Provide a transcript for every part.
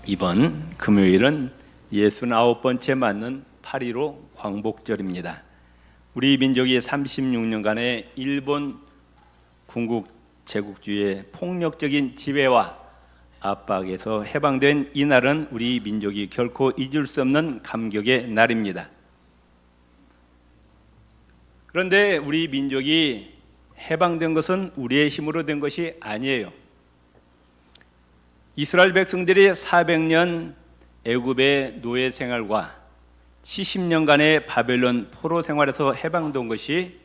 이번 금요일은 69번째 맞는 8.15 광복절입니다. 우리 민족이 36년간의 일본 군국 제국주의의 폭력적인 지배와 압박에서 해방된 이날은 우리 민족이 결코 잊을 수 없는 감격의 날입니다. 그런데 우리 민족이 해방된 것은 우리의 힘으로 된 것이 아니에요. 이스라엘 백성들이 400년 애굽의 노예 생활과 70년간의 바벨론 포로 생활에서 해방된 것이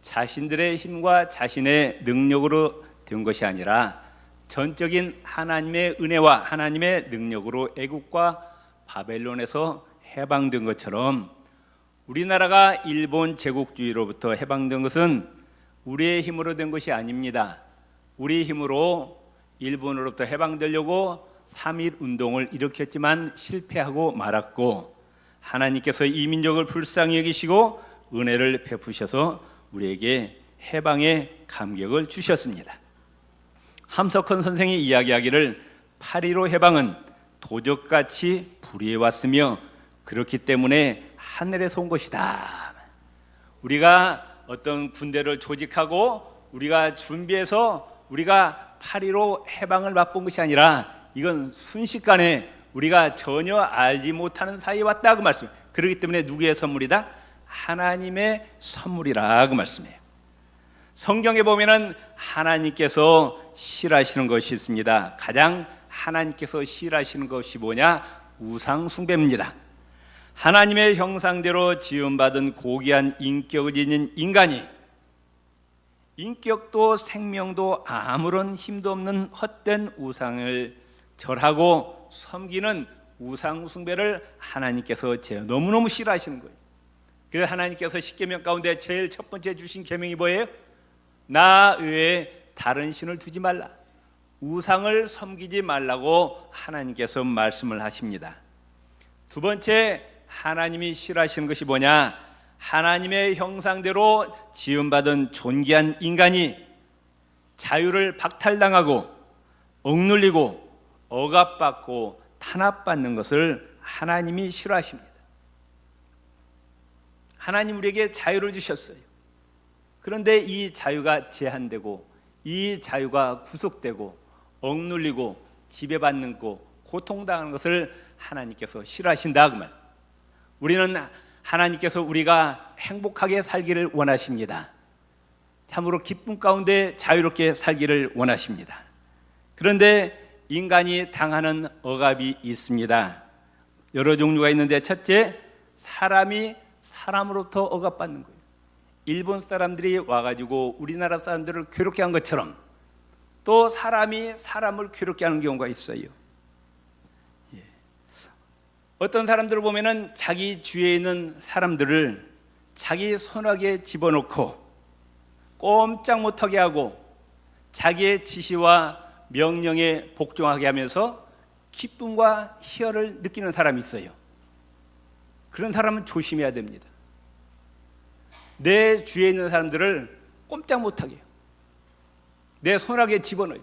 자신들의 힘과 자신의 능력으로 된 것이 아니라 전적인 하나님의 은혜와 하나님의 능력으로 애굽과 바벨론에서 해방된 것처럼 우리나라가 일본 제국주의로부터 해방된 것은 우리의 힘으로 된 것이 아닙니다. 우리의 힘으로 일본으로부터 해방되려고 3.1 운동을 일으켰지만 실패하고 말았고, 하나님께서 이 민족을 불쌍히 여기시고 은혜를 베푸셔서 우리에게 해방의 감격을 주셨습니다. 함석헌 선생이 이야기하기를 8.15 해방은 도적같이 불의해 왔으며 그렇기 때문에 하늘에서 온 것이다. 우리가 어떤 군대를 조직하고 우리가 준비해서 우리가 8.15 해방을 맛본 것이 아니라 이건 순식간에 우리가 전혀 알지 못하는 사이에 왔다 그 말씀이에요. 그렇기 때문에 누구의 선물이다? 하나님의 선물이라 그 말씀이에요. 성경에 보면은 하나님께서 싫어하시는 것이 있습니다. 가장 하나님께서 싫어하시는 것이 뭐냐? 우상 숭배입니다. 하나님의 형상대로 지음받은 고귀한 인격을 지닌 인간이 인격도 생명도 아무런 힘도 없는 헛된 우상을 절하고 섬기는 우상 숭배를 하나님께서 너무너무 싫어하시는 거예요. 그래서 하나님께서 십계명 가운데 제일 첫 번째 주신 계명이 뭐예요? 나 외에 다른 신을 두지 말라. 우상을 섬기지 말라고 하나님께서 말씀을 하십니다. 두 번째, 하나님이 싫어하시는 것이 뭐냐? 하나님의 형상대로 지음받은 존귀한 인간이 자유를 박탈당하고 억눌리고 억압받고 탄압받는 것을 하나님이 싫어하십니다. 하나님 우리에게 자유를 주셨어요. 그런데 이 자유가 제한되고 이 자유가 구속되고 억눌리고 지배받는 거, 고통당하는 것을 하나님께서 싫어하신다 그 말. 우리는 하나님께서 우리가 행복하게 살기를 원하십니다. 참으로 기쁨 가운데 자유롭게 살기를 원하십니다. 그런데 인간이 당하는 억압이 있습니다. 여러 종류가 있는데 첫째, 사람이 사람으로부터 억압받는 거예요. 일본 사람들이 와가지고 우리나라 사람들을 괴롭게 한 것처럼 또 사람이 사람을 괴롭게 하는 경우가 있어요. 어떤 사람들을 보면은 자기 주위에 있는 사람들을 자기 손아귀에 집어넣고 꼼짝 못하게 하고 자기의 지시와 명령에 복종하게 하면서 기쁨과 희열을 느끼는 사람이 있어요. 그런 사람은 조심해야 됩니다. 내 주위에 있는 사람들을 꼼짝 못하게 해요. 내 손아귀에 집어넣어요.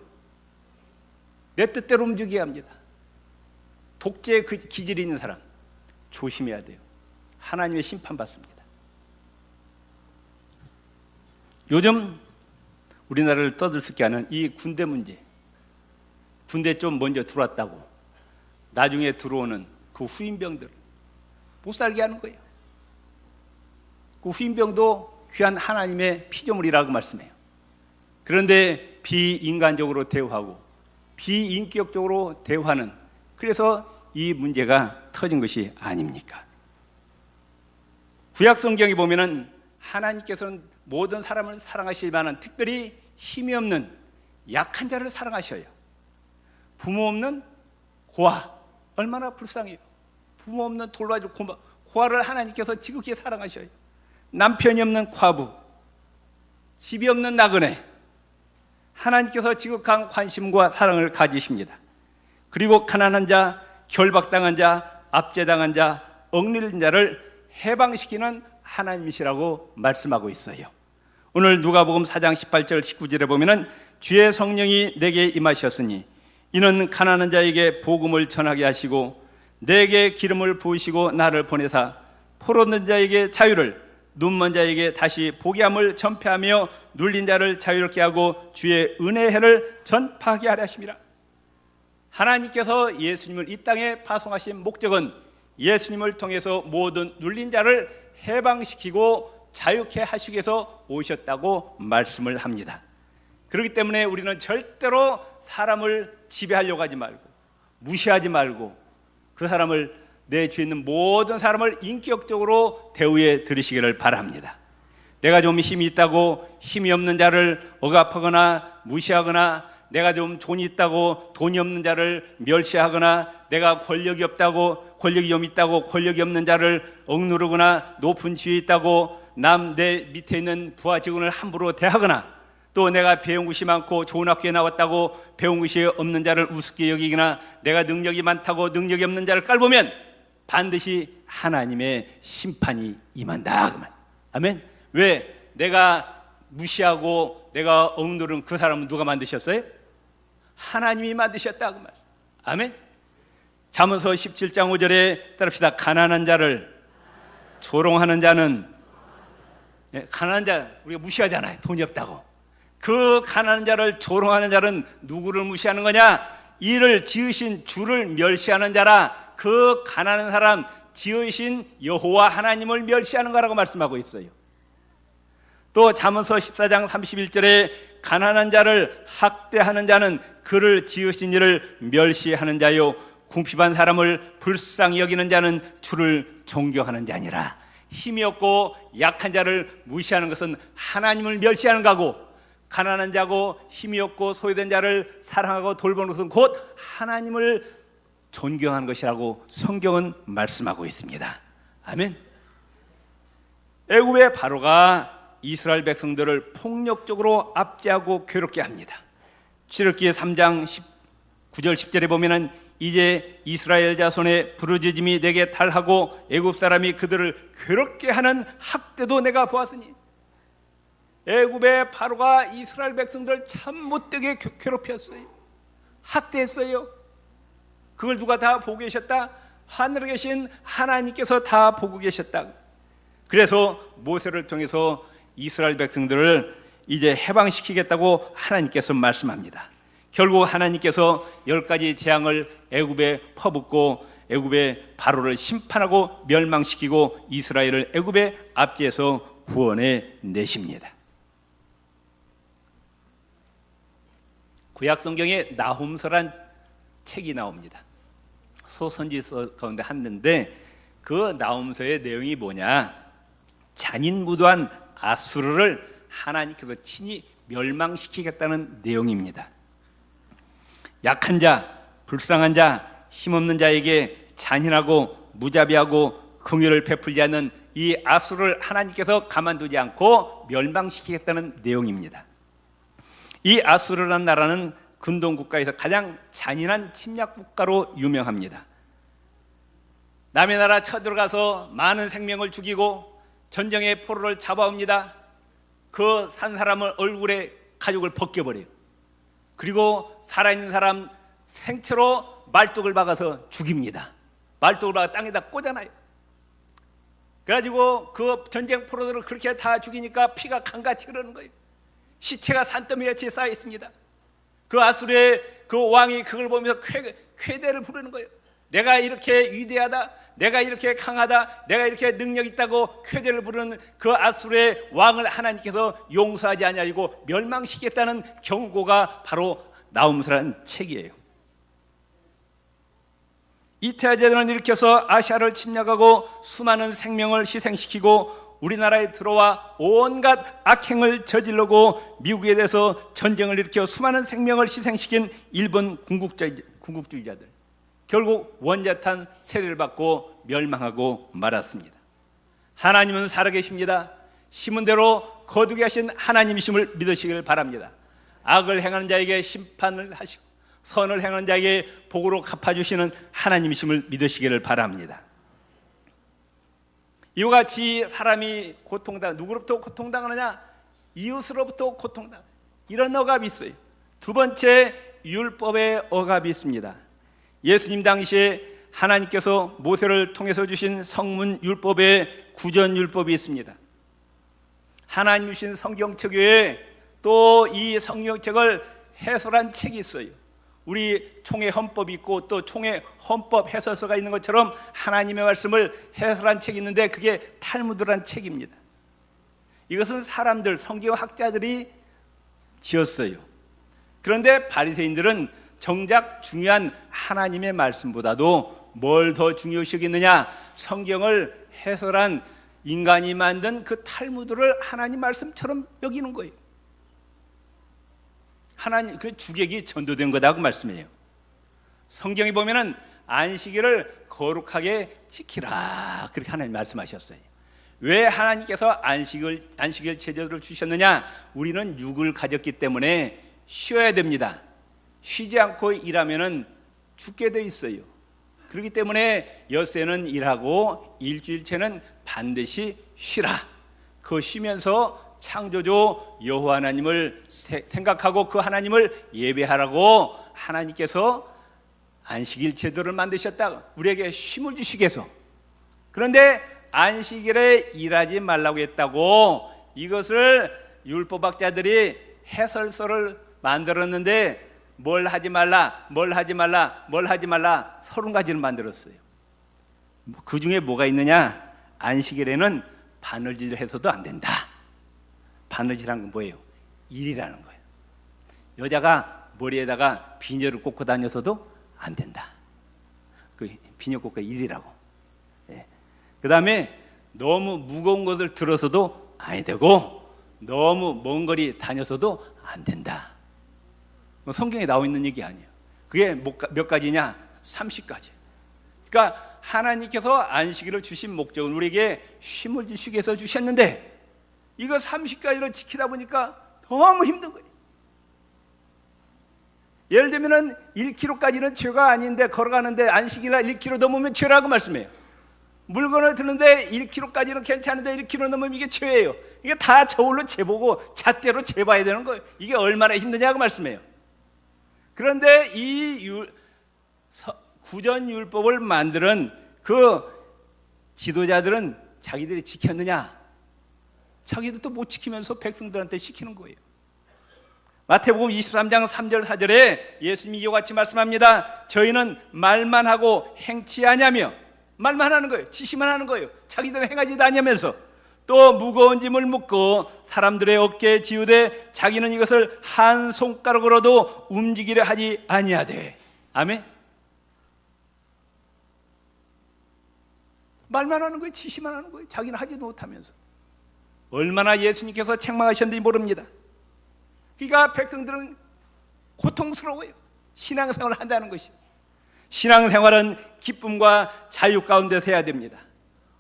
내 뜻대로 움직이게 합니다. 독재의 그 기질이 있는 사람 조심해야 돼요. 하나님의 심판받습니다. 요즘 우리나라를 떠들썩게 하는 이 군대 문제, 군대 좀 먼저 들어왔다고 나중에 들어오는 그 후임병들 못 살게 하는 거예요. 그 후임병도 귀한 하나님의 피조물이라고 말씀해요. 그런데 비인간적으로 대우하고 비인격적으로 대우하는, 그래서 이 문제가 터진 것이 아닙니까? 구약 성경에 보면은 하나님께서는 모든 사람을 사랑하시지만 특별히 힘이 없는 약한 자를 사랑하셔요. 부모 없는 고아, 얼마나 불쌍해요. 부모 없는 돌봐줄 고아를 하나님께서 지극히 사랑하셔요. 남편이 없는 과부, 집이 없는 나그네, 하나님께서 지극한 관심과 사랑을 가지십니다. 그리고 가난한 자, 결박당한 자, 압제당한 자, 억눌린 자를 해방시키는 하나님이시라고 말씀하고 있어요. 오늘 누가복음 4장 18절 19절에 보면은 주의 성령이 내게 임하셨으니 이는 가난한 자에게 복음을 전하게 하시고 내게 기름을 부으시고 나를 보내사 포로된 자에게 자유를, 눈먼 자에게 다시 보게 함을 전폐하며 눌린 자를 자유롭게 하고 주의 은혜의 해를 전파하게 하려 하심이라. 하나님께서 예수님을 이 땅에 파송하신 목적은 예수님을 통해서 모든 눌린 자를 해방시키고 자유케 하시기 위해서 오셨다고 말씀을 합니다. 그렇기 때문에 우리는 절대로 사람을 지배하려고 하지 말고, 무시하지 말고, 그 사람을, 내 주위에 있는 모든 사람을 인격적으로 대우해 드리시기를 바랍니다. 내가 좀 힘이 있다고 힘이 없는 자를 억압하거나 무시하거나, 내가 좀 돈이 있다고 돈이 없는 자를 멸시하거나, 내가 권력이 없다고, 권력이 좀 있다고 권력이 없는 자를 억누르거나, 높은 지위에 있다고 내 밑에 있는 부하 직원을 함부로 대하거나, 또 내가 배운 것이 많고 좋은 학교에 나왔다고 배운 것이 없는 자를 우습게 여기거나, 내가 능력이 많다고 능력이 없는 자를 깔보면 반드시 하나님의 심판이 임한다. 그만. 아멘. 왜? 내가 무시하고 내가 억누른 그 사람은 누가 만드셨어요? 하나님이 만드셨다. 그 말. 아멘. 잠언서 17장 5절에 따릅시다. 가난한 자를 조롱하는 자는, 가난한 자 우리가 무시하잖아요. 돈이 없다고. 그 가난한 자를 조롱하는 자는 누구를 무시하는 거냐? 이를 지으신 주를 멸시하는 자라. 그 가난한 사람, 지으신 여호와 하나님을 멸시하는 거라고 말씀하고 있어요. 또 잠언서 14장 31절에 가난한 자를 학대하는 자는 그를 지으신 이를 멸시하는 자요, 궁핍한 사람을 불쌍히 여기는 자는 주를 존경하는 자니라. 힘이 없고 약한 자를 무시하는 것은 하나님을 멸시하는 거고, 가난한 자고 힘이 없고 소외된 자를 사랑하고 돌보는 것은 곧 하나님을 존경하는 것이라고 성경은 말씀하고 있습니다. 아멘. 애굽의 바로가 이스라엘 백성들을 폭력적으로 압제하고 괴롭게 합니다. 출애굽기 3장 9절 10절에 보면은 이제 이스라엘 자손의 부르짖음이 내게 달하고 애굽 사람이 그들을 괴롭게 하는 학대도 내가 보았으니, 애굽의 바로가 이스라엘 백성들을 참 못되게 괴롭혔어요. 학대했어요. 그걸 누가 다 보고 계셨다? 하늘에 계신 하나님께서 다 보고 계셨다. 그래서 모세를 통해서 이스라엘 백성들을 이제 해방시키겠다고 하나님께서 말씀합니다. 결국 하나님께서 10가지 재앙을 애굽에 퍼붓고 애굽의 바로를 심판하고 멸망시키고 이스라엘을 애굽의 압제에서 구원해 내십니다. 구약 성경에 나훔서란 책이 나옵니다. 소선지서 가운데 하나인데, 그 나훔서의 내용이 뭐냐? 잔인무도한 아수르를 하나님께서 친히 멸망시키겠다는 내용입니다. 약한 자, 불쌍한 자, 힘없는 자에게 잔인하고 무자비하고 긍휼을 베풀지 않는 이 아수르를 하나님께서 가만두지 않고 멸망시키겠다는 내용입니다. 이 아수르라는 나라는 근동 국가에서 가장 잔인한 침략 국가로 유명합니다. 남의 나라 쳐들어가서 많은 생명을 죽이고 전쟁의 포로를 잡아옵니다. 그 산 사람을 얼굴에 가죽을 벗겨버려요. 그리고 살아있는 사람 생체로 말뚝을 박아서 죽입니다. 말뚝을 박아 땅에다 꽂아놔요. 그래가지고 그 전쟁 포로들을 그렇게 다 죽이니까 피가 강같이 흐르는 거예요. 시체가 산더미같이 쌓여 있습니다. 그 아수르의 그 왕이 그걸 보면서 쾌대를 부르는 거예요. 내가 이렇게 위대하다, 내가 이렇게 강하다, 내가 이렇게 능력 있다고 쾌대를 부르는 그 아수르의 왕을 하나님께서 용서하지 아니하고 멸망시키겠다는 경고가 바로 나훔서라는 책이에요. 이태아제도를 일으켜서 아시아를 침략하고 수많은 생명을 희생시키고 우리나라에 들어와 온갖 악행을 저지르고 미국에 대해서 전쟁을 일으켜 수많은 생명을 희생시킨 일본 군국주의자들, 결국 원자탄 세례를 받고 멸망하고 말았습니다. 하나님은 살아계십니다. 심은 대로 거두게 하신 하나님이심을 믿으시길 바랍니다. 악을 행하는 자에게 심판을 하시고 선을 행하는 자에게 복으로 갚아주시는 하나님이심을 믿으시기를 바랍니다. 이와 같이 사람이 누구로부터 고통당하느냐? 이웃으로부터 고통당하느냐? 이런 억압이 있어요. 두 번째, 율법의 억압이 있습니다. 예수님 당시에 하나님께서 모세를 통해서 주신 성문 율법의 구전 율법이 있습니다. 하나님 주신 성경책 외에 또 이 성경책을 해설한 책이 있어요. 우리 총회 헌법이 있고 또 총회 헌법 해설서가 있는 것처럼 하나님의 말씀을 해설한 책이 있는데 그게 탈무드라는 책입니다. 이것은 사람들, 성경학자들이 지었어요. 그런데 바리새인들은 정작 중요한 하나님의 말씀보다도 뭘 더 중요시 여기느냐, 성경을 해설한 인간이 만든 그 탈무드를 하나님 말씀처럼 여기는 거예요. 하나님 그 주객이 전도된 거다고 말씀해요. 성경에 보면은 안식일을 거룩하게 지키라, 그렇게 하나님 말씀하셨어요. 왜 하나님께서 안식일 제도를 주셨느냐? 우리는 육을 가졌기 때문에 쉬어야 됩니다. 쉬지 않고 일하면은 죽게 돼 있어요. 그렇기 때문에 엿새는 일하고 일주일째는 반드시 쉬라. 그 쉬면서 창조주 여호와 하나님을 생각하고 그 하나님을 예배하라고 하나님께서 안식일 제도를 만드셨다. 우리에게 쉼을 주시기 위해서. 그런데 안식일에 일하지 말라고 했다고 이것을 율법학자들이 해설서를 만들었는데 뭘 하지 말라, 뭘 하지 말라, 뭘 하지 말라 30가지를 만들었어요. 그 중에 뭐가 있느냐? 안식일에는 바느질을 해서도 안 된다. 바느질한 건 뭐예요? 일이라는 거예요. 여자가 머리에다가 비녀를 꽂고 다녀서도 안 된다. 그 비녀 꽂고 일이라고. 예. 그 다음에 너무 무거운 것을 들어서도 아니 되고 너무 먼 거리 다녀서도 안 된다. 성경에 나와 있는 얘기 아니에요. 그게 몇 가지냐? 30가지. 그러니까 하나님께서 안식일을 주신 목적은 우리에게 쉼을 주시기 위해서 주셨는데 이거 30가지를 지키다 보니까 너무 힘든 거예요. 예를 들면 1km까지는 죄가 아닌데 걸어가는데 안식일날 1km 넘으면 죄라고 말씀해요. 물건을 드는데 1km까지는 괜찮은데 1km 넘으면 이게 죄예요. 이게 다 저울로 재보고 잣대로 재봐야 되는 거예요. 이게 얼마나 힘드냐고 말씀해요. 그런데 이 구전율법을 만드는 그 지도자들은 자기들이 지켰느냐? 자기들도 못 지키면서 백성들한테 시키는 거예요. 마태복음 23장 3절 4절에 예수님이 이와 같이 말씀합니다. 저희는 말만 하고 행치 아니하며, 말만 하는 거예요. 지시만 하는 거예요. 자기들은 행하지도 아니하면서 또 무거운 짐을 묻고 사람들의 어깨에 지우되 자기는 이것을 한 손가락으로도 움직이려 하지 아니하되. 아멘. 말만 하는 거예요. 지시만 하는 거예요. 자기는 하지도 못하면서. 얼마나 예수님께서 책망하셨는지 모릅니다. 그러니까 백성들은 고통스러워요. 신앙생활을 한다는 것이. 신앙생활은 기쁨과 자유 가운데서 해야 됩니다.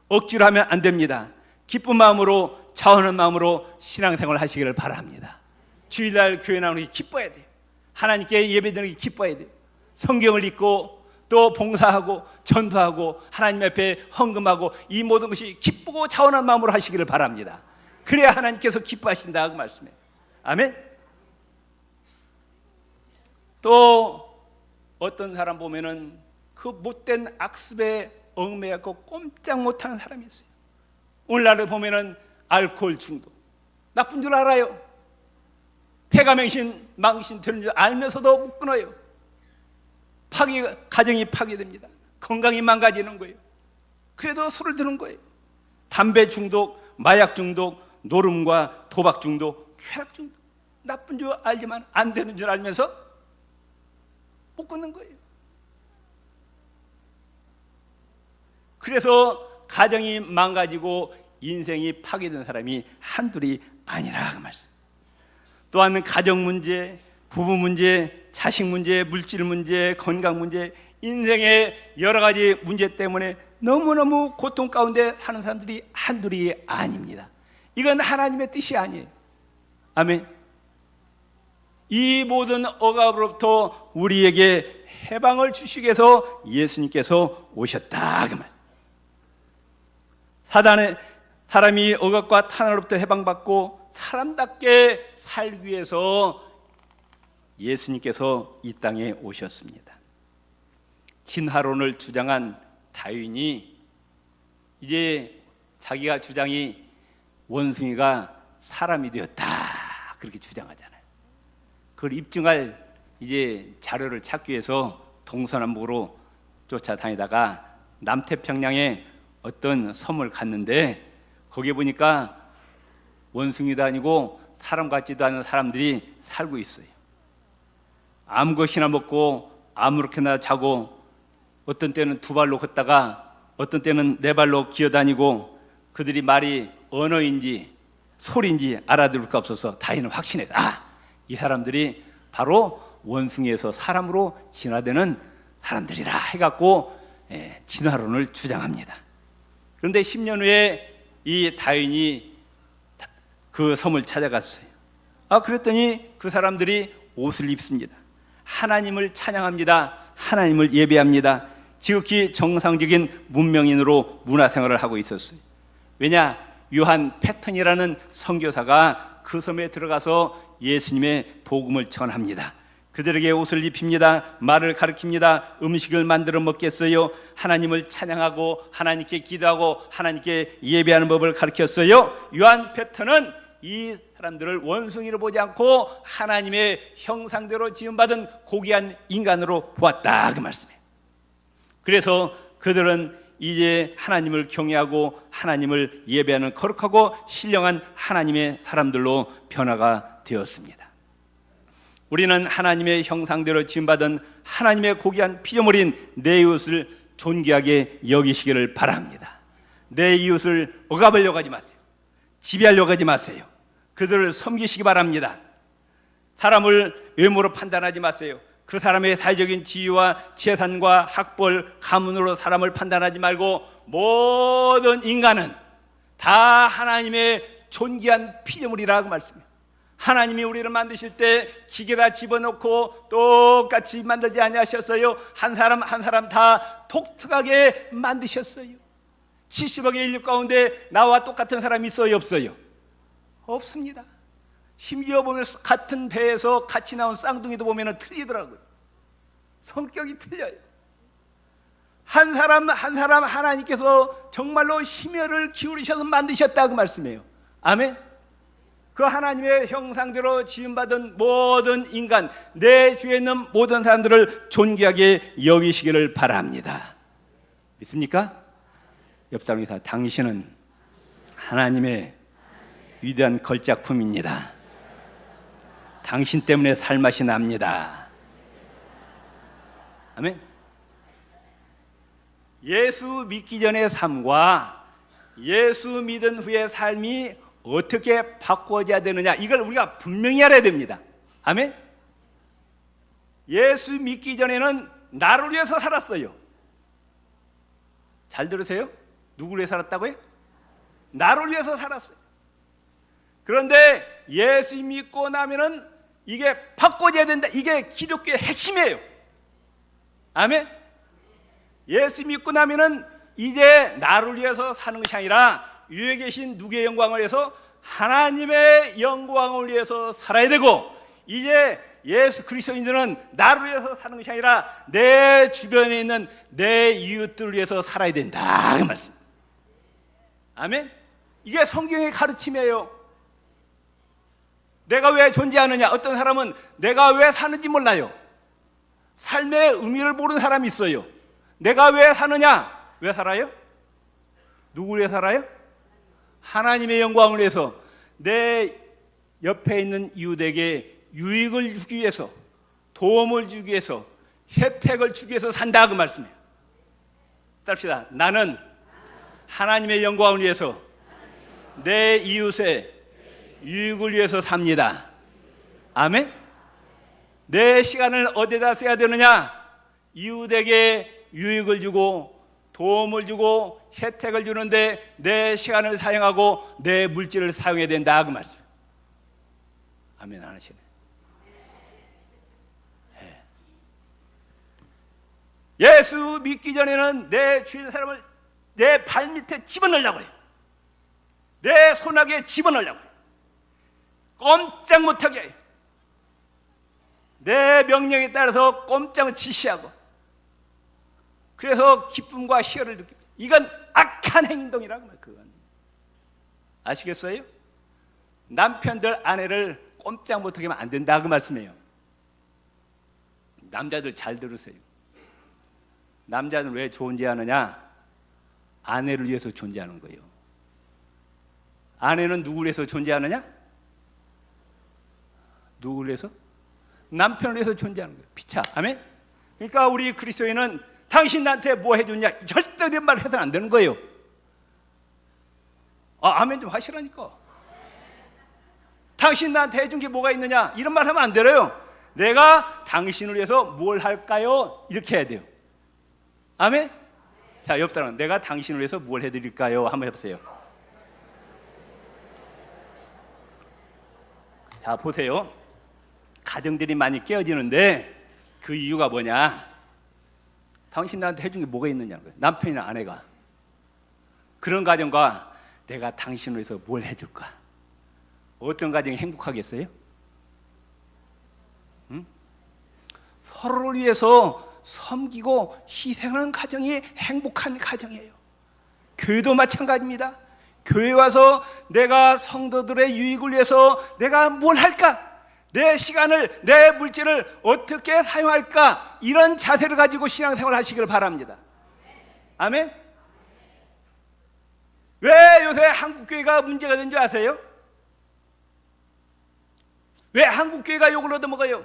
억지로 하면 안 됩니다. 기쁜 마음으로, 자원한 마음으로 신앙생활을 하시기를 바랍니다. 주일날 교회 나오는 게 기뻐야 돼요. 하나님께 예배드리는 게 기뻐야 돼요. 성경을 읽고 또 봉사하고 전도하고 하나님 앞에 헌금하고 이 모든 것이 기쁘고 자원한 마음으로 하시기를 바랍니다. 그래야 하나님께서 기뻐하신다고 말씀해요. 아멘. 또 어떤 사람 보면은 그 못된 악습에 얽매였고 꼼짝 못하는 사람이 있어요. 오늘날을 보면은 알코올 중독, 나쁜 줄 알아요. 폐가 망신 되는 줄 알면서도 못 끊어요. 가정이 파괴됩니다. 건강이 망가지는 거예요. 그래도 술을 드는 거예요. 담배 중독, 마약 중독, 노름과 도박 중독, 쾌락 중독, 나쁜 줄 알지만 안 되는 줄 알면서 못 끊는 거예요. 그래서 가정이 망가지고 인생이 파괴된 사람이 한둘이 아니라 그 말씀. 또한 가정 문제, 부부 문제, 자식 문제, 물질 문제, 건강 문제, 인생의 여러 가지 문제 때문에 너무너무 고통 가운데 사는 사람들이 한둘이 아닙니다. 이건 하나님의 뜻이 아니에요. 아멘. 이 모든 억압으로부터 우리에게 해방을 주시기 위해서 예수님께서 오셨다 그 말. 사람이 억압과 탄압으로부터 해방받고 사람답게 살기 위해서 예수님께서 이 땅에 오셨습니다. 진화론을 주장한 다윈이 이제 자기가 주장이 원숭이가 사람이 되었다 그렇게 주장하잖아요. 그걸 입증할 이제 자료를 찾기 위해서 동서남북으로 쫓아다니다가 남태평양에 어떤 섬을 갔는데 거기에 보니까 원숭이도 아니고 사람 같지도 않은 사람들이 살고 있어요. 아무것이나 먹고 아무렇게나 자고 어떤 때는 두 발로 걷다가 어떤 때는 네 발로 기어다니고 그들이 말이 언어인지 소리인지 알아들을 수 없어서 다윗은 확신해서 이 사람들이 바로 원숭이에서 사람으로 진화되는 사람들이라 해갖고 진화론을 주장합니다. 그런데 10년 후에 이 다윈이 그 섬을 찾아갔어요. 그랬더니 그 사람들이 옷을 입습니다. 하나님을 찬양합니다. 하나님을 예배합니다. 지극히 정상적인 문명인으로 문화생활을 하고 있었어요. 왜냐? 요한 패턴이라는 선교사가 그 섬에 들어가서 예수님의 복음을 전합니다. 그들에게 옷을 입힙니다. 말을 가르칩니다. 음식을 만들어 먹겠어요. 하나님을 찬양하고 하나님께 기도하고 하나님께 예배하는 법을 가르쳤어요. 요한 패턴은 이 사람들을 원숭이로 보지 않고 하나님의 형상대로 지음받은 고귀한 인간으로 보았다 그 말씀이에요. 그래서 그들은 이제 하나님을 경외하고 하나님을 예배하는 거룩하고 신령한 하나님의 사람들로 변화가 되었습니다. 우리는 하나님의 형상대로 지음받은 하나님의 고귀한 피조물인 내 이웃을 존귀하게 여기시기를 바랍니다. 내 이웃을 억압하려고 하지 마세요. 지배하려고 하지 마세요. 그들을 섬기시기 바랍니다. 사람을 외모로 판단하지 마세요. 그 사람의 사회적인 지위와 재산과 학벌, 가문으로 사람을 판단하지 말고 모든 인간은 다 하나님의 존귀한 피조물이라고 말씀해요. 하나님이 우리를 만드실 때 기계다 집어넣고 똑같이 만들지 아니하셨어요. 한 사람 한 사람 다 독특하게 만드셨어요. 70억의 인류 가운데 나와 똑같은 사람이 있어요? 없어요? 없습니다. 심지어 보면 같은 배에서 같이 나온 쌍둥이도 보면 틀리더라고요. 성격이 틀려요. 한 사람 한 사람 하나님께서 정말로 심혈을 기울이셔서 만드셨다고 말씀해요. 아멘. 그 하나님의 형상대로 지음받은 모든 인간, 내 주위에 있는 모든 사람들을 존귀하게 여기시기를 바랍니다. 믿습니까? 옆 사람이 다 당신은 하나님의 위대한 걸작품입니다. 당신 때문에 살맛이 납니다. 아멘. 예수 믿기 전의 삶과 예수 믿은 후의 삶이 어떻게 바꿔져야 되느냐, 이걸 우리가 분명히 알아야 됩니다. 아멘. 예수 믿기 전에는 나를 위해서 살았어요. 잘 들으세요? 누구를 위해 살았다고요? 나를 위해서 살았어요. 그런데 예수 믿고 나면은 이게 바꿔져야 된다. 이게 기독교의 핵심이에요. 아멘. 예수 믿고 나면은 이제 나를 위해서 사는 것이 아니라 위에 계신 누구의 영광을 위해서, 하나님의 영광을 위해서 살아야 되고, 이제 예수 그리스도인들은 나를 위해서 사는 것이 아니라 내 주변에 있는 내 이웃들을 위해서 살아야 된다 그 말씀. 아멘. 이게 성경의 가르침이에요. 내가 왜 존재하느냐? 어떤 사람은 내가 왜 사는지 몰라요. 삶의 의미를 모르는 사람이 있어요. 내가 왜 사느냐? 왜 살아요? 누구를 위해 살아요? 하나님의 영광을 위해서, 내 옆에 있는 이웃에게 유익을 주기 위해서, 도움을 주기 위해서, 혜택을 주기 위해서 산다 그 말씀이에요. 따릅시다. 나는 하나님의 영광을 위해서 내 이웃의 유익을 위해서 삽니다. 아멘. 내 시간을 어디다 써야 되느냐? 이웃에게 유익을 주고 도움을 주고 혜택을 주는데 내 시간을 사용하고 내 물질을 사용해야 된다 그 말씀. 아멘 안 하시네. 네. 예수 믿기 전에는 내 주위 사람을 내 발밑에 집어넣으려고 해요. 내 손아귀에 집어넣으려고 해요. 꼼짝 못하게 해요. 내 명령에 따라서 꼼짝을 지시하고, 그래서 기쁨과 희열을 느끼고, 이건 악한 행동이라고 말이에요. 그건 아시겠어요? 남편들 아내를 꼼짝 못하게 하면 안 된다 그 말씀이에요. 남자들 잘 들으세요. 남자는 왜 존재하느냐? 아내를 위해서 존재하는 거예요. 아내는 누구를 위해서 존재하느냐? 누구를 위해서? 남편을 위해서 존재하는 거예요. 피차. 아멘? 그러니까 우리 그리스도인은 당신 나한테 뭐 해줬냐? 절대 이런 말 해서는 안 되는 거예요. 아멘 좀 하시라니까. 당신 나한테 해준 게 뭐가 있느냐? 이런 말 하면 안 되래요. 내가 당신을 위해서 뭘 할까요? 이렇게 해야 돼요. 아멘? 자, 옆 사람, 내가 당신을 위해서 뭘 해드릴까요? 한번 해보세요. 자, 보세요. 가정들이 많이 깨어지는데 그 이유가 뭐냐? 당신 나한테 해준 게 뭐가 있느냐는 거예요. 남편이나 아내가. 그런 가정과 내가 당신을 위해서 뭘 해줄까? 어떤 가정이 행복하겠어요? 응? 서로를 위해서 섬기고 희생하는 가정이 행복한 가정이에요. 교회도 마찬가지입니다. 교회 와서 내가 성도들의 유익을 위해서 내가 뭘 할까? 내 시간을, 내 물질을 어떻게 사용할까? 이런 자세를 가지고 신앙생활 하시길 바랍니다. 아멘? 왜 요새 한국교회가 문제가 된 줄 아세요? 왜 한국교회가 욕을 얻어먹어요?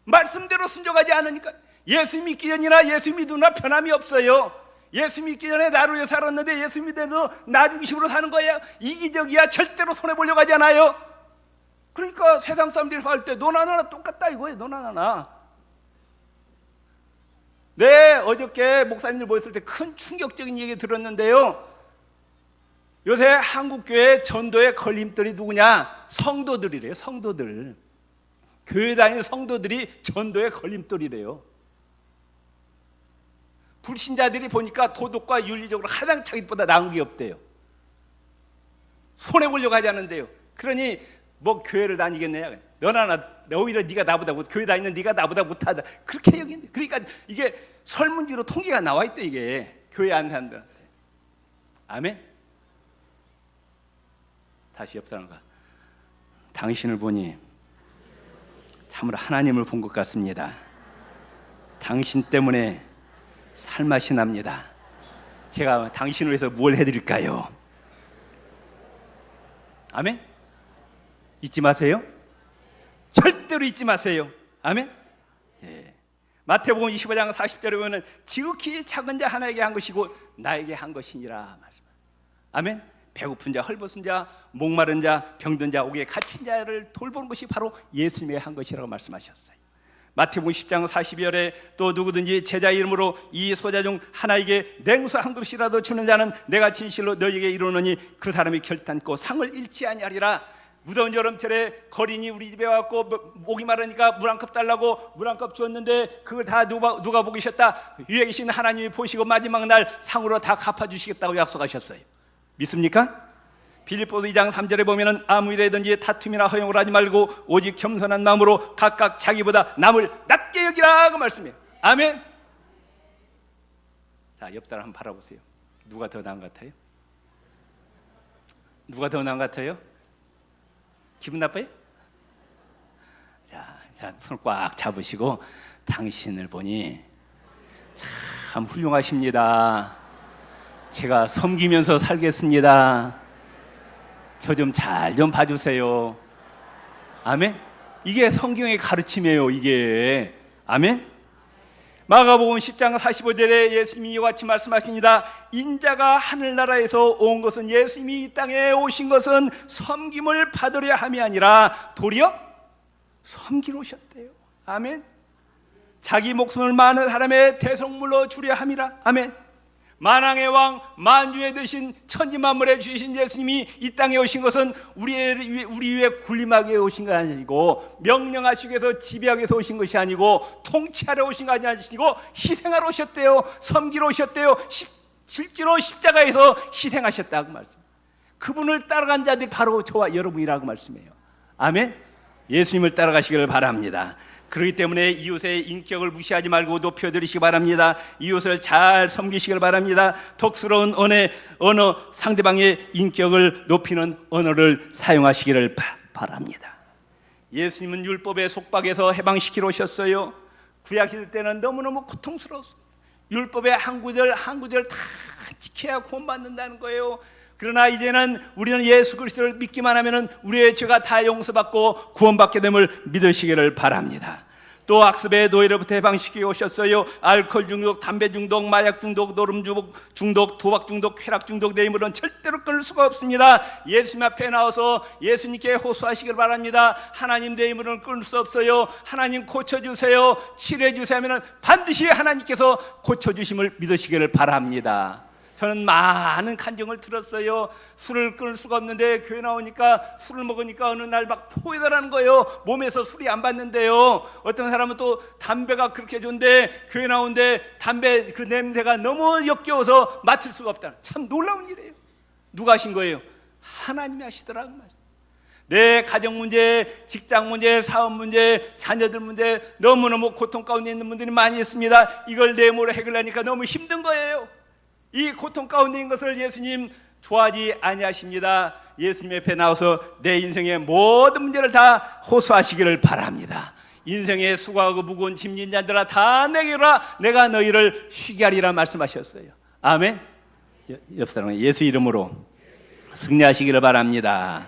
말씀대로 순종하지 않으니까. 예수 믿기 전이나 예수 믿으나 변함이 없어요. 예수 믿기 전에 나를 위해 살았는데 예수 믿어도 나 중심으로 사는 거야. 이기적이야. 절대로 손해보려고 하지 않아요. 그러니까 세상 사람들이 할 때 너나 나나 똑같다 이거예요. 너나 나나. 네, 어저께 목사님들 모였을 때 큰 충격적인 얘기 들었는데요. 요새 한국교회 전도의 걸림돌이 누구냐? 성도들이래요. 성도들. 교회 다니는 성도들이 전도의 걸림돌이래요. 불신자들이 보니까 도덕과 윤리적으로 가장 자기보다 나은 게 없대요. 손해보려고 하지 않는데요. 그러니 뭐 교회를 다니겠느냐? 너나 나 오히려 네가 나보다 교회 다니는 네가 나보다 못하다. 그렇게 여긴대. 그러니까 이게 설문지로 통계가 나와 있대. 이게 교회 안 사람들한테. 아멘. 다시 옆 사람과 당신을 보니 참으로 하나님을 본 것 같습니다. 당신 때문에 살맛이 납니다. 제가 당신을 위해서 뭘 해드릴까요? 아멘? 잊지 마세요. 절대로 잊지 마세요. 아멘? 예. 마태복음 25장 40절에 보면 지극히 작은 자 하나에게 한 것이고 나에게 한 것이니라 말씀. 아멘? 배고픈 자, 헐벗은 자, 목마른 자, 병든 자, 옥에 갇힌 자를 돌보는 것이 바로 예수님의 한 것이라고 말씀하셨어요. 마태복음 10장 42절에 또 누구든지 제자 이름으로 이 소자 중 하나에게 냉수 한 그릇이라도 주는 자는 내가 진실로 너희에게 이르노니 그 사람이 결단코 상을 잃지 아니하리라. 무더운 여름철에 거린이 우리 집에 왔고 목이 마르니까 물 한 컵 달라고 물 한 컵 주었는데 그걸 다 누가 보고 계셨다? 위에 계신 하나님이 보시고 마지막 날 상으로 다 갚아주시겠다고 약속하셨어요. 믿습니까? 빌립보서 2장 3절에 보면은 아무 일에든지 다툼이나 허용을 하지 말고 오직 겸손한 마음으로 각각 자기보다 남을 낮게 여기라고 말씀해요. 아멘. 자, 옆 사람 한번 바라보세요. 누가 더 나은 것 같아요? 누가 더 나은 것 같아요? 기분 나빠요? 자, 손을 꽉 잡으시고 당신을 보니 참 훌륭하십니다. 제가 섬기면서 살겠습니다. 저 좀 잘 좀 봐주세요. 아멘? 이게 성경의 가르침이에요. 이게. 아멘? 마가복음 10장 45절에 예수님이 이와 같이 말씀하십니다. 인자가 하늘나라에서 온 것은 예수님이 이 땅에 오신 것은 섬김을 받으려 함이 아니라 도리어 섬기러 오셨대요. 아멘? 자기 목숨을 많은 사람의 대속물로 주려 함이라. 아멘? 만왕의 왕 만주의 되신 천지만물에 주신 예수님이 이 땅에 오신 것은 우리 위에 군림하게 오신 것이 아니고 명령하시기 위해서 지배하기 위해서 오신 것이 아니고 통치하러 오신 것이 아니고 희생하러 오셨대요. 섬기러 오셨대요. 실제로 십자가에서 희생하셨다고 말씀. 그분을 따라간 자들이 바로 저와 여러분이라고 말씀해요. 아멘. 예수님을 따라가시기를 바랍니다. 그렇기 때문에 이웃의 인격을 무시하지 말고 높여드리시기 바랍니다. 이웃을 잘 섬기시길 바랍니다. 덕스러운 언어, 상대방의 인격을 높이는 언어를 사용하시기를 바랍니다. 예수님은 율법의 속박에서 해방시키러 오셨어요. 구약시대 때는 너무너무 고통스러웠어요. 율법의 한 구절 한 구절 다 지켜야 구원받는다는 거예요. 그러나 이제는 우리는 예수 그리스도를 믿기만 하면 우리의 죄가 다 용서받고 구원받게 됨을 믿으시기를 바랍니다. 또 악습의 노예로부터 해방시키고 오셨어요. 알코올 중독, 담배 중독, 마약 중독, 노름 중독, 도박 중독, 쾌락 중독, 내 힘으로는 절대로 끊을 수가 없습니다. 예수님 앞에 나와서 예수님께 호소하시길 바랍니다. 하나님, 내 힘으로는 끊을 수 없어요. 하나님 고쳐주세요, 치료해주세요 하면 반드시 하나님께서 고쳐주심을 믿으시기를 바랍니다. 저는 많은 간증을 들었어요. 술을 끊을 수가 없는데 교회 나오니까 술을 먹으니까 어느 날 막 토해달라는 거예요. 몸에서 술이 안 받는데요. 어떤 사람은 또 담배가 그렇게 좋은데 교회 나오는데 담배 그 냄새가 너무 역겨워서 맡을 수가 없다. 참 놀라운 일이에요. 누가 하신 거예요? 하나님이 하시더라고요. 내 가정 문제, 직장 문제, 사업 문제, 자녀들 문제, 너무너무 고통 가운데 있는 분들이 많이 있습니다. 이걸 내 몸으로 해결하니까 너무 힘든 거예요. 이 고통 가운데 있는 것을 예수님 좋아하지 아니하십니다. 예수님 옆에 나와서 내 인생의 모든 문제를 다 호소하시기를 바랍니다. 인생의 수고하고 무거운 짐진 자들아 다 내게로 와, 내가 너희를 쉬게 하리라 말씀하셨어요. 아멘. 옆 사람은 예수 이름으로 승리하시기를 바랍니다.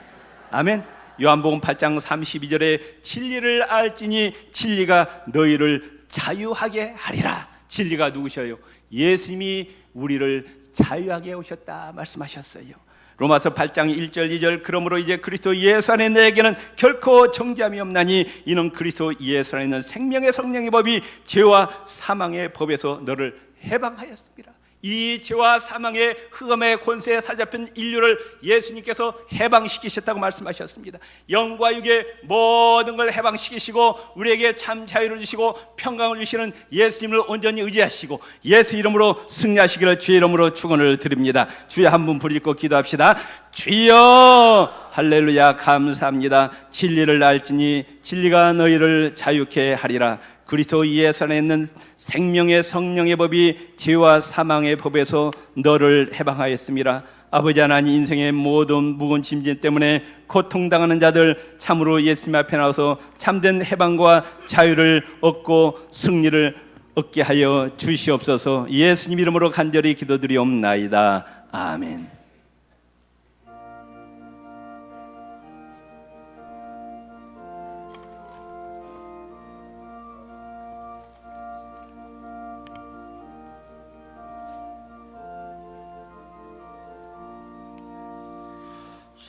아멘. 요한복음 8장 32절에 진리를 알지니 진리가 너희를 자유하게 하리라. 진리가 누구셔요? 예수님이 우리를 자유하게 오셨다 말씀하셨어요. 로마서 8장 1절 2절 그러므로 이제 그리스도 예수 안에 내게는 결코 정죄함이 없나니 이는 그리스도 예수 안에 있는 생명의 성령의 법이 죄와 사망의 법에서 너를 해방하였습니다. 이 죄와 사망의 흑암의 권세에 사로잡힌 인류를 예수님께서 해방시키셨다고 말씀하셨습니다. 영과 육의 모든 걸 해방시키시고 우리에게 참 자유를 주시고 평강을 주시는 예수님을 온전히 의지하시고 예수 이름으로 승리하시기를 주의 이름으로 축원을 드립니다. 주여 한 분 부르짖고 기도합시다. 주여 할렐루야 감사합니다. 진리를 알지니 진리가 너희를 자유케 하리라. 그리스도 예수 안에 있는 생명의 성령의 법이 죄와 사망의 법에서 너를 해방하였습니다. 아버지 하나님, 인생의 모든 무거운 짐진 때문에 고통당하는 자들 참으로 예수님 앞에 나와서 참된 해방과 자유를 얻고 승리를 얻게 하여 주시옵소서. 예수님 이름으로 간절히 기도드리옵나이다. 아멘.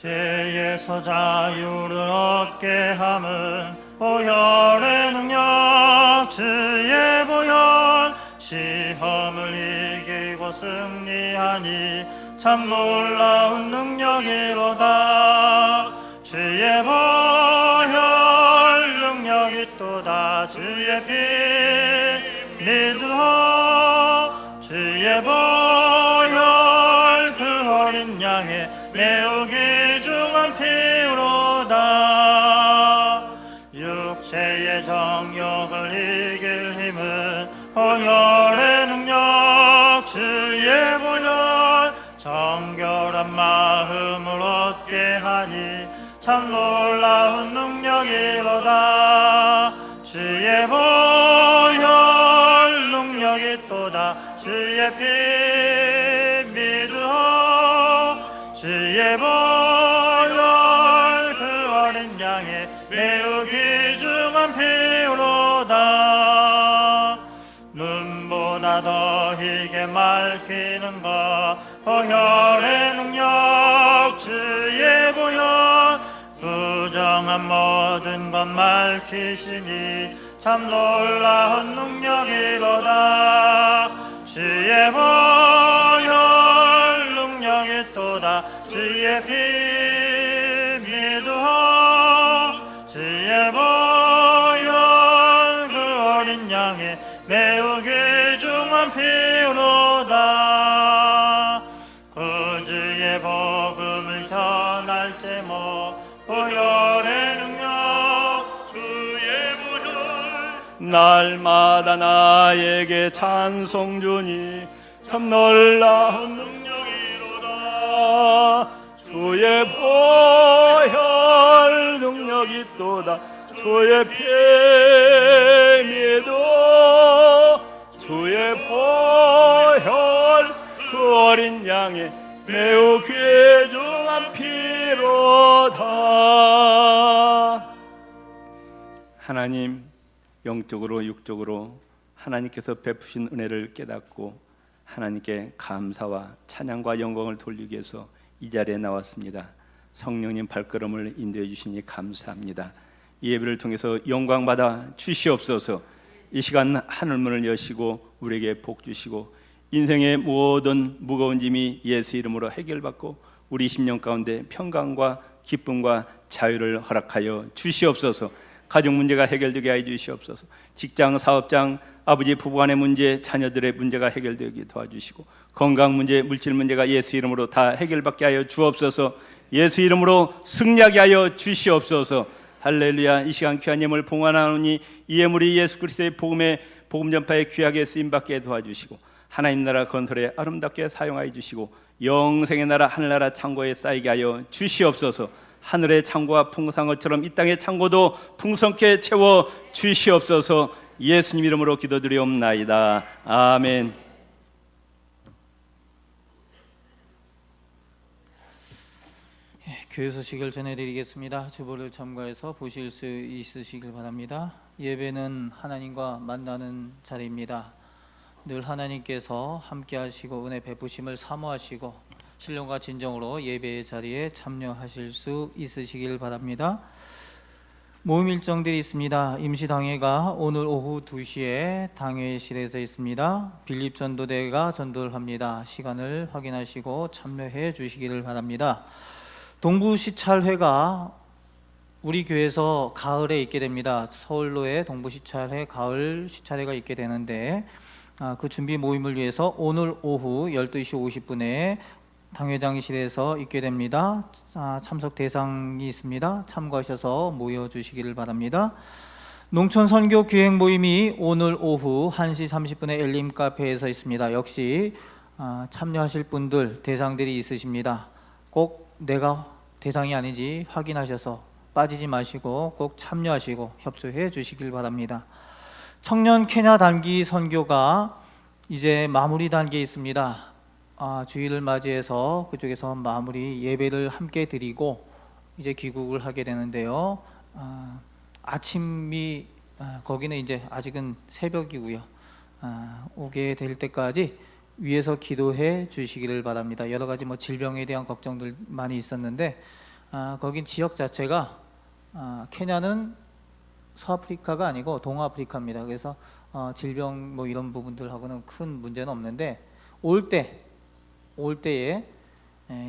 죄에서 자유를 얻게 함은 보혈의 능력 주의 보혈 시험을 이기고 승리하니 참 놀라운 능력이로다. 주의 보혈 능력이 또다. 주의 피 믿으라. 주의 보혈 그 어린 양의 매우 귀중한 피로다. 육체의 정욕을 이길 힘은 보혈의 능력 주의 보혈 정결한 마음을 얻게 하니 참 놀라운 능력이로다. 주의 보혈 능력이 또다. 주의 피 믿으라. 주의 보혈 그 어린 양의 매우 귀중한 피로다. 눈보다 더 희게 맑히는 것 보혈의 능력 주의 보혈 부정한 모든 것 맑히시니 참 놀라운 능력이로다. 주의 보혈 능력이 또다. 주의 피 믿으라. 주의 보혈 그 어린 양의 매우 귀중한 피로다. 그 주의 복음을 전할 때모 보혈의 능력 주의 보혈 날마다 나에게 찬송 주니 참 놀라운 능력이로다. 주의 보혈 능력이 또다. 주의 피에도 주의 보혈 그 어린 양의 매우 귀중한 피로다. 하나님, 영적으로 육적으로 하나님께서 베푸신 은혜를 깨닫고 하나님께 감사와 찬양과 영광을 돌리기 위해서 이 자리에 나왔습니다. 성령님 발걸음을 인도해 주시니 감사합니다. 이 예배를 통해서 영광 받아 주시옵소서. 이 시간 하늘문을 여시고 우리에게 복 주시고 인생의 모든 무거운 짐이 예수 이름으로 해결받고 우리 심령 가운데 평강과 기쁨과 자유를 허락하여 주시옵소서. 가정 문제가 해결되게 하여 주시옵소서. 직장, 사업장, 아버지 부부간의 문제, 자녀들의 문제가 해결되게 도와주시고 건강 문제, 물질 문제가 예수 이름으로 다 해결받게 하여 주옵소서. 예수 이름으로 승리하게 하여 주시옵소서. 할렐루야. 이 시간 귀한 예물 봉헌하노니 이 예물이 예수 그리스도의 복음 전파에 귀하게 쓰임받게 도와주시고 하나님 나라 건설에 아름답게 사용하여 주시고 영생의 나라 하늘나라 창고에 쌓이게 하여 주시옵소서. 하늘의 창고와 풍성한 것처럼 이 땅의 창고도 풍성케 채워 주시옵소서. 예수님 이름으로 기도드리옵나이다. 아멘. 교회 소식을 전해드리겠습니다. 주보를 첨가해서 보실 수 있으시길 바랍니다. 예배는 하나님과 만나는 자리입니다. 늘 하나님께서 함께 하시고 은혜 베푸심을 사모하시고 신령과 진정으로 예배의 자리에 참여하실 수 있으시길 바랍니다. 모임 일정들이 있습니다. 임시당회가 오늘 오후 2시에 당회실에서 있습니다. 빌립전도대가 전도를 합니다. 시간을 확인하시고 참여해 주시기를 바랍니다. 동부시찰회가 우리 교회에서 가을에 있게 됩니다. 서울로의 동부시찰회 가을 시찰회가 있게 되는데 그 준비 모임을 위해서 오늘 오후 12시 50분에 당회장실에서 있게 됩니다. 참석 대상이 있습니다. 참고하셔서 모여주시기를 바랍니다. 농촌 선교 기획 모임이 오늘 오후 1시 30분에 엘림 카페에서 있습니다. 역시 참여하실 분들 대상들이 있으십니다. 꼭 내가 대상이 아닌지 확인하셔서 빠지지 마시고 꼭 참여하시고 협조해 주시길 바랍니다. 청년 케냐 단기 선교가 이제 마무리 단계에 있습니다. 주일을 맞이해서 그쪽에서 마무리 예배를 함께 드리고 이제 귀국을 하게 되는데요. 아침이 거기는 이제 아직은 새벽이고요. 오게 될 때까지 위에서 기도해 주시기를 바랍니다. 여러 가지 질병에 대한 걱정들 많이 있었는데 거긴 지역 자체가 케냐는 서아프리카가 아니고 동아프리카입니다. 그래서 질병 이런 부분들하고는 큰 문제는 없는데 올 때에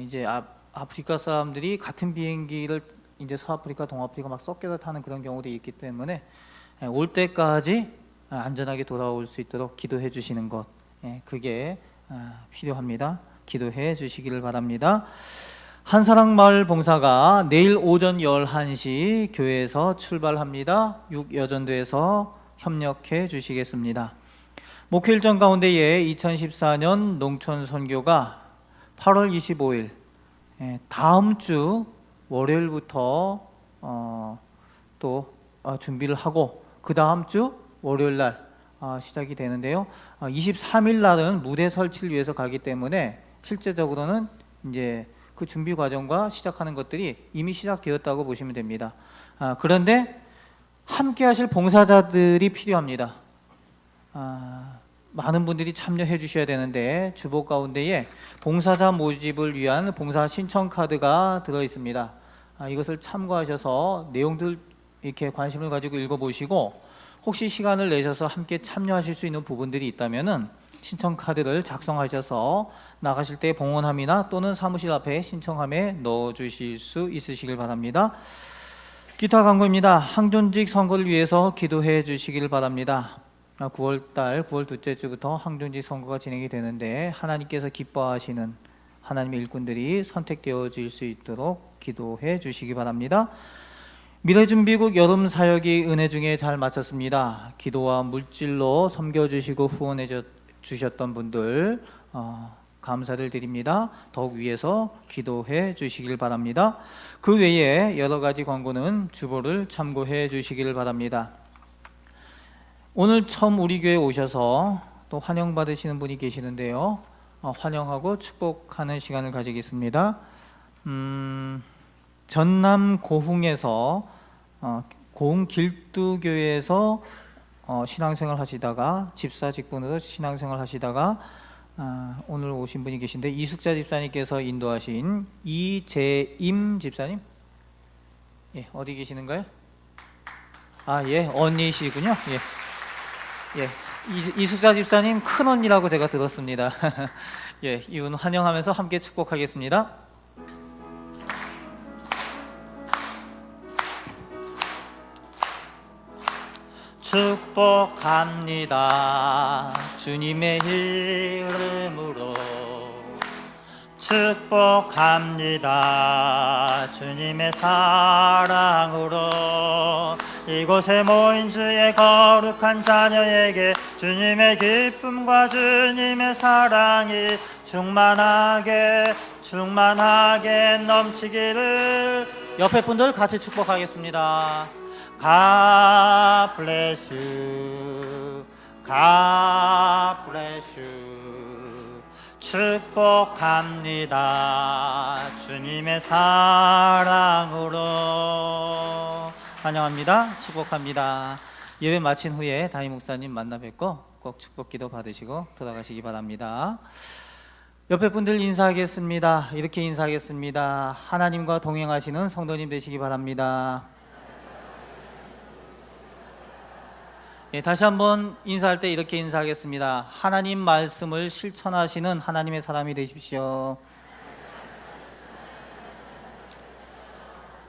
이제 아프리카 사람들이 같은 비행기를 이제 서아프리카, 동아프리카 막 섞여서 타는 그런 경우도 있기 때문에 올 때까지 안전하게 돌아올 수 있도록 기도해 주시는 것, 그게 필요합니다. 기도해 주시기를 바랍니다. 한사랑마을 봉사가 내일 오전 11시 교회에서 출발합니다. 6여전도에서 협력해 주시겠습니다. 목회 일정 가운데에 2014년 농촌 선교가 8월 25일 다음 주 월요일부터 또 준비를 하고 그 다음 주 월요일 날 시작이 되는데요. 23일 날은 무대 설치를 위해서 가기 때문에 실제적으로는 이제 그 준비 과정과 시작하는 것들이 이미 시작되었다고 보시면 됩니다. 그런데 함께 하실 봉사자들이 필요합니다. 많은 분들이 참여해 주셔야 되는데 주보 가운데에 봉사자 모집을 위한 봉사 신청 카드가 들어 있습니다. 이것을 참고하셔서 내용들 이렇게 관심을 가지고 읽어보시고 혹시 시간을 내셔서 함께 참여하실 수 있는 부분들이 있다면은 신청 카드를 작성하셔서 나가실 때 봉헌함이나 또는 사무실 앞에 신청함에 넣어주실 수 있으시길 바랍니다. 기타 광고입니다. 항존직 선거를 위해서 기도해 주시길 바랍니다. 9월달 9월 둘째 주부터 항존직 선거가 진행이 되는데 하나님께서 기뻐하시는 하나님의 일꾼들이 선택되어질 수 있도록 기도해 주시기 바랍니다. 미래준비국 여름 사역이 은혜 중에 잘 마쳤습니다. 기도와 물질로 섬겨주시고 후원해 주셨던 분들 감사를 드립니다. 더욱 위해서 기도해 주시길 바랍니다. 그 외에 여러 가지 광고는 주보를 참고해 주시길 바랍니다. 오늘 처음 우리 교회에 오셔서 또 환영받으시는 분이 계시는데요. 환영하고 축복하는 시간을 가지겠습니다. 전남 고흥에서 고흥 길두교회에서 신앙생활 하시다가 집사 직분으로 신앙생활 하시다가 오늘 오신 분이 계신데 이숙자 집사님께서 인도하신 이재임 집사님, 예, 어디 계시는가요? 예, 언니시군요. 예, 이숙자 집사님 큰 언니라고 제가 들었습니다. 예, 이분 환영하면서 함께 축복하겠습니다. 축복합니다. 주님의 이름으로 축복합니다. 주님의 사랑으로 이곳에 모인 주의 거룩한 자녀에게 주님의 기쁨과 주님의 사랑이 충만하게 넘치기를. 옆에 분들 같이 축복하겠습니다. God bless you. God bless you. 축복합니다. 주님의 사랑으로. 환영합니다. 축복합니다. 예배 마친 후에 담임 목사님 만나 뵙고 꼭 축복기도 받으시고 돌아가시기 바랍니다. 옆에 분들 인사하겠습니다. 이렇게 인사하겠습니다. 하나님과 동행하시는 성도님 되시기 바랍니다. 예, 다시 한번 인사할 때 이렇게 인사하겠습니다. 하나님 말씀을 실천하시는 하나님의 사람이 되십시오.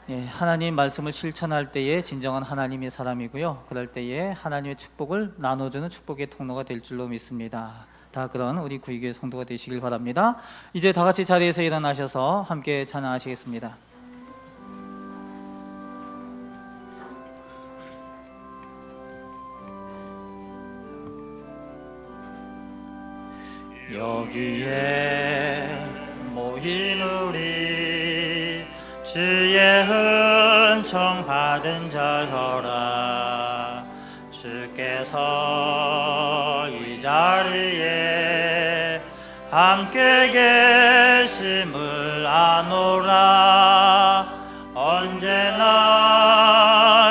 예, 하나님 말씀을 실천할 때에 진정한 하나님의 사람이고요. 그럴 때에 하나님의 축복을 나눠주는 축복의 통로가 될 줄로 믿습니다. 다 그런 우리 구이교회 성도가 되시길 바랍니다. 이제 다 같이 자리에서 일어나셔서 함께 찬양하시겠습니다. 여기에 모인 우리 주의 은총 받은 자여라. 주께서 이 자리에 함께 계심을 아노라. 언제나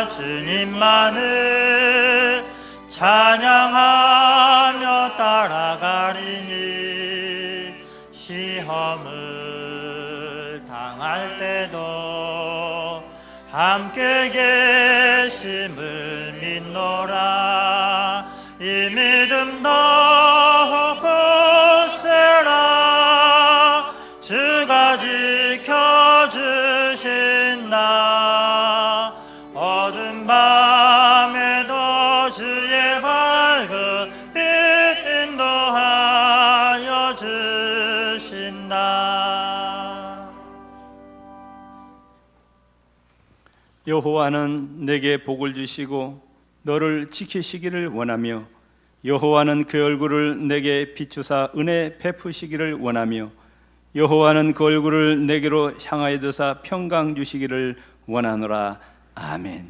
주님만을 찬양하며 따라가리니 시험을 당할 때도 함께 계심을 믿노라. 이 믿음 더욱 굳세라. 주가 지켜주신다. 어두운 밤에도 주의 밝은 빛 인도하여 주신다. 여호와는 내게 복을 주시고 너를 지키시기를 원하며 여호와는 그 얼굴을 내게 비추사 은혜 베푸시기를 원하며 여호와는 그 얼굴을 내게로 향하여 드사 평강 주시기를 원하노라. 아멘.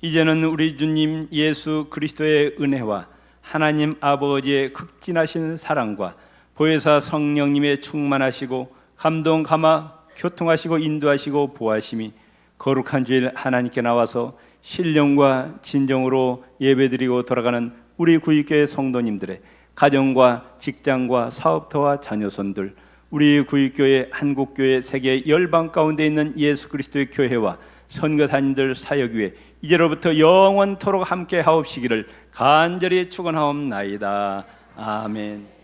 이제는 우리 주님 예수 그리스도의 은혜와 하나님 아버지의 극진하신 사랑과 보혜사 성령님의 충만하시고 감동 감화 교통하시고 인도하시고 보하심이 거룩한 주일 하나님께 나와서 신령과 진정으로 예배드리고 돌아가는 우리 구익교회 성도님들의 가정과 직장과 사업터와 자녀손들, 우리 구익교회 한국교회 세계 열방 가운데 있는 예수 그리스도의 교회와 선교사님들 사역 위에 이제로부터 영원토록 함께 하옵시기를 간절히 축원하옵나이다. 아멘.